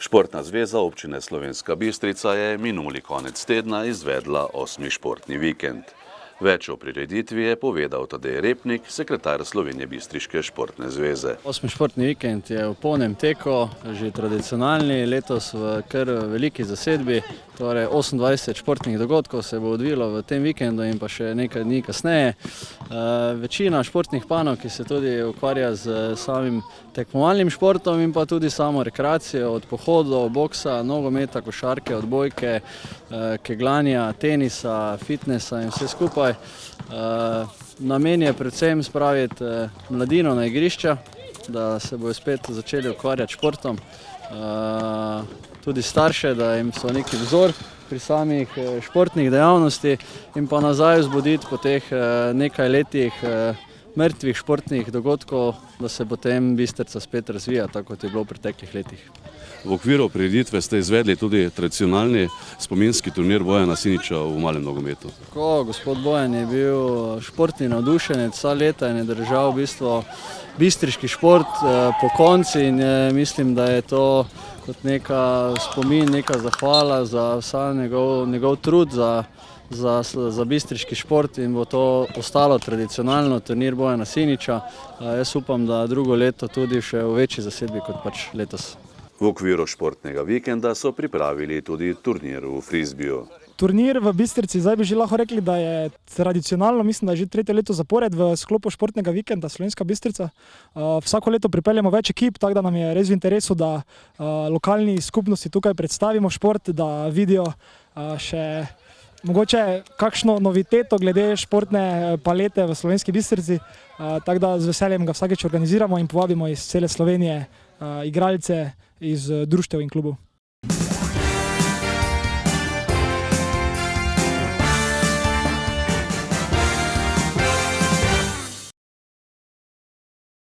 Športna zveza občine Slovenska Bistrica je minuli konec tedna izvedla 8. športni vikend. Več o prireditvi je povedal Tadej Repnik, sekretar Slovenije Bistriške športne zveze. 8. športni vikend je v polnem teku, že tradicionalni, letos v kar veliki zasedbi. Torej 28 športnih dogodkov se bo odvilo v tem vikendu in pa še nekaj dni kasneje. Večina športnih panog, ki se tudi ukvarja z samim tekmovalnim športom in pa tudi samo rekreacijo, od pohodov, boksa, nogometa, košarke, odbojke, kegljanja, tenisa, fitnesa in vse skupaj. Namen je predvsem spraviti mladino na igrišča, da se bodo spet začeli ukvarjati športom. Tudi starše, da jim so neki vzor pri samih športnih dejavnosti in pa nazaj vzbuditi po teh nekaj letih mrtvih športnih dogodkov, da se potem Bistrica spet razvija, tako kot je bilo v preteklih letih. V okviru prireditve ste izvedli tudi tradicionalni spominski turnir Bojana Siniča v malem nogometu. Tako, gospod Bojan je bil športni navdušenec, vsa leta je držal v bistvu bistriški šport po konci in mislim, da je to kot neka spomin, neka zahvala za vsa njegov trud za bistriški šport in bo to ostalo tradicionalno, turnir Bojana Siniča. Jaz upam, da drugo leto tudi še v večji zasedbi kot pač letos. V okviru športnega vikenda so pripravili tudi turnir v frizbiju. Turnir v Bistrici, zdaj bi že lahko rekli, da je tradicionalno, mislim, da je že tretje leto zapored v sklopu športnega vikenda Slovenska Bistrica. Vsako leto pripeljemo več ekip, tako da nam je res v interesu, da lokalni skupnosti tukaj predstavimo šport, da vidijo še mogoče kakšno noviteto glede športne palete v Slovenski Bistrici. Tako da z veseljem ga vsakeč organiziramo in povabimo iz cele Slovenije igralce iz društev in klubov.